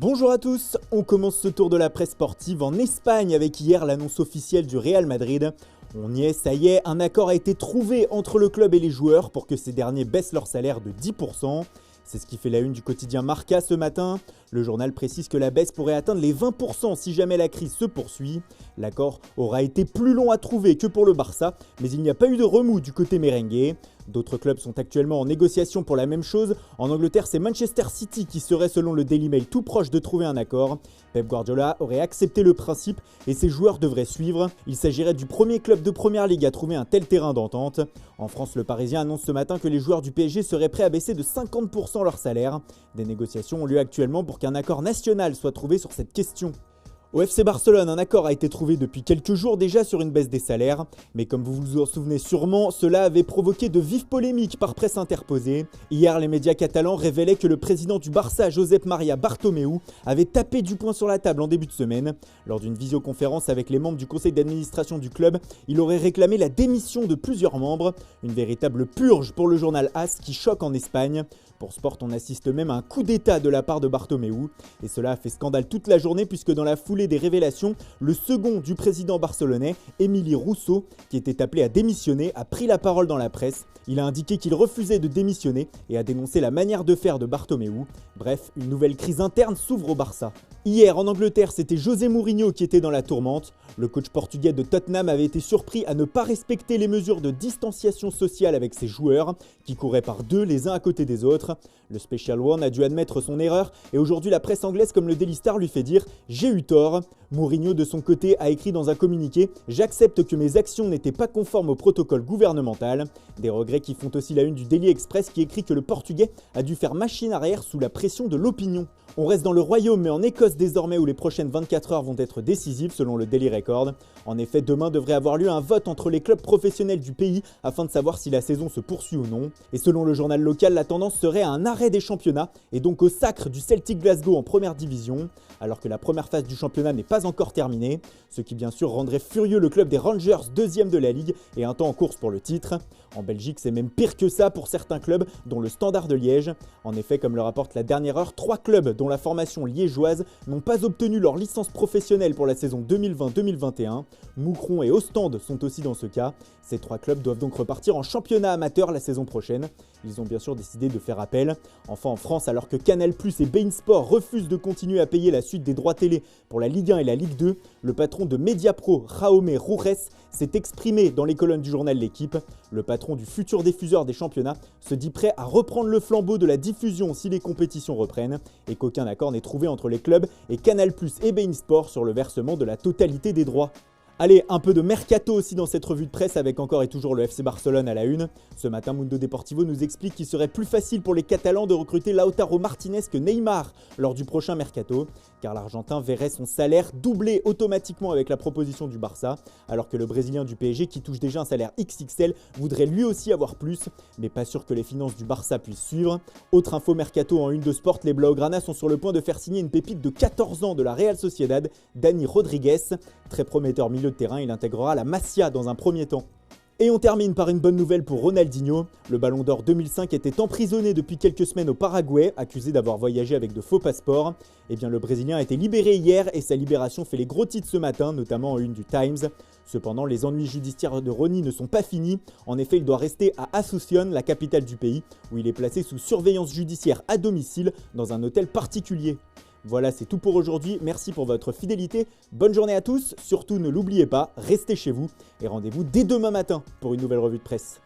Bonjour à tous, on commence ce tour de la presse sportive en Espagne avec hier l'annonce officielle du Real Madrid. On y est, ça y est, un accord a été trouvé entre le club et les joueurs pour que ces derniers baissent leur salaire de 10%. C'est ce qui fait la une du quotidien Marca ce matin. Le journal précise que la baisse pourrait atteindre les 20% si jamais la crise se poursuit. L'accord aura été plus long à trouver que pour le Barça, mais il n'y a pas eu de remous du côté merengue. D'autres clubs sont actuellement en négociation pour la même chose. En Angleterre, c'est Manchester City qui serait selon le Daily Mail tout proche de trouver un accord. Pep Guardiola aurait accepté le principe et ses joueurs devraient suivre. Il s'agirait du premier club de Première Ligue à trouver un tel terrain d'entente. En France, le Parisien annonce ce matin que les joueurs du PSG seraient prêts à baisser de 50% leur salaire. Des négociations ont lieu actuellement pour qu'un accord national soit trouvé sur cette question. Au FC Barcelone, un accord a été trouvé depuis quelques jours déjà sur une baisse des salaires, mais comme vous vous en souvenez sûrement, cela avait provoqué de vives polémiques par presse interposée. Hier, les médias catalans révélaient que le président du Barça, Josep Maria Bartomeu, avait tapé du poing sur la table en début de semaine. Lors d'une visioconférence avec les membres du conseil d'administration du club, il aurait réclamé la démission de plusieurs membres, une véritable purge pour le journal AS qui choque en Espagne. Pour Sport, on assiste même à un coup d'état de la part de Bartomeu, et cela a fait scandale toute la journée puisque dans la foulée des révélations, le second du président barcelonais, Emili Rousseau, qui était appelé à démissionner, a pris la parole dans la presse. Il a indiqué qu'il refusait de démissionner et a dénoncé la manière de faire de Bartomeu. Bref, une nouvelle crise interne s'ouvre au Barça. Hier, en Angleterre, c'était José Mourinho qui était dans la tourmente. Le coach portugais de Tottenham avait été surpris à ne pas respecter les mesures de distanciation sociale avec ses joueurs, qui couraient par deux les uns à côté des autres. Le Special One a dû admettre son erreur et aujourd'hui la presse anglaise comme le Daily Star lui fait dire « J'ai eu tort ». Mourinho de son côté a écrit dans un communiqué « J'accepte que mes actions n'étaient pas conformes au protocole gouvernemental ». Des regrets qui font aussi la une du Daily Express qui écrit que le Portugais a dû faire machine arrière sous la pression de l'opinion. On reste dans le Royaume mais en Écosse désormais où les prochaines 24 heures vont être décisives selon le Daily Record. En effet, demain devrait avoir lieu un vote entre les clubs professionnels du pays afin de savoir si la saison se poursuit ou non. Et selon le journal local, la tendance serait à un arrêt des championnats et donc au sacre du Celtic Glasgow en première division, alors que la première phase du championnat n'est pas encore terminée, ce qui bien sûr rendrait furieux le club des Rangers, deuxième de la ligue et un temps en course pour le titre. En Belgique, c'est même pire que ça pour certains clubs, dont le Standard de Liège. En effet, comme le rapporte la dernière heure, 3 clubs dont la formation liégeoise n'ont pas obtenu leur licence professionnelle pour la saison 2020-2021. Moucron et Ostende sont aussi dans ce cas. Ces 3 clubs doivent donc repartir en championnat amateur la saison prochaine. Ils ont bien sûr décidé de faire appel. Enfin en France, alors que Canal+ et beIN Sport refusent de continuer à payer la suite des droits télé pour la Ligue 1 et la Ligue 2, le patron de Mediapro, Jaume Roures, s'est exprimé dans les colonnes du journal L'Équipe. Le patron du futur diffuseur des championnats se dit prêt à reprendre le flambeau de la diffusion si les compétitions reprennent et qu'aucun accord n'est trouvé entre les clubs et Canal+ et beIN Sport sur le versement de la totalité des droits. Allez, un peu de mercato aussi dans cette revue de presse avec encore et toujours le FC Barcelone à la une. Ce matin, Mundo Deportivo nous explique qu'il serait plus facile pour les Catalans de recruter Lautaro Martinez que Neymar lors du prochain mercato, car l'Argentin verrait son salaire doubler automatiquement avec la proposition du Barça, alors que le Brésilien du PSG, qui touche déjà un salaire XXL, voudrait lui aussi avoir plus, mais pas sûr que les finances du Barça puissent suivre. Autre info mercato en une de Sport, les Blaugrana sont sur le point de faire signer une pépite de 14 ans de la Real Sociedad, Dani Rodriguez, très prometteur milieu de terrain, il intégrera la Masia dans un premier temps. Et on termine par une bonne nouvelle pour Ronaldinho. Le Ballon d'Or 2005 était emprisonné depuis quelques semaines au Paraguay, accusé d'avoir voyagé avec de faux passeports. Eh bien le Brésilien a été libéré hier et sa libération fait les gros titres ce matin, notamment en une du Times. Cependant, les ennuis judiciaires de Rony ne sont pas finis. En effet, il doit rester à Asunción, la capitale du pays, où il est placé sous surveillance judiciaire à domicile dans un hôtel particulier. Voilà, c'est tout pour aujourd'hui. Merci pour votre fidélité. Bonne journée à tous. Surtout, ne l'oubliez pas, restez chez vous et rendez-vous dès demain matin pour une nouvelle revue de presse.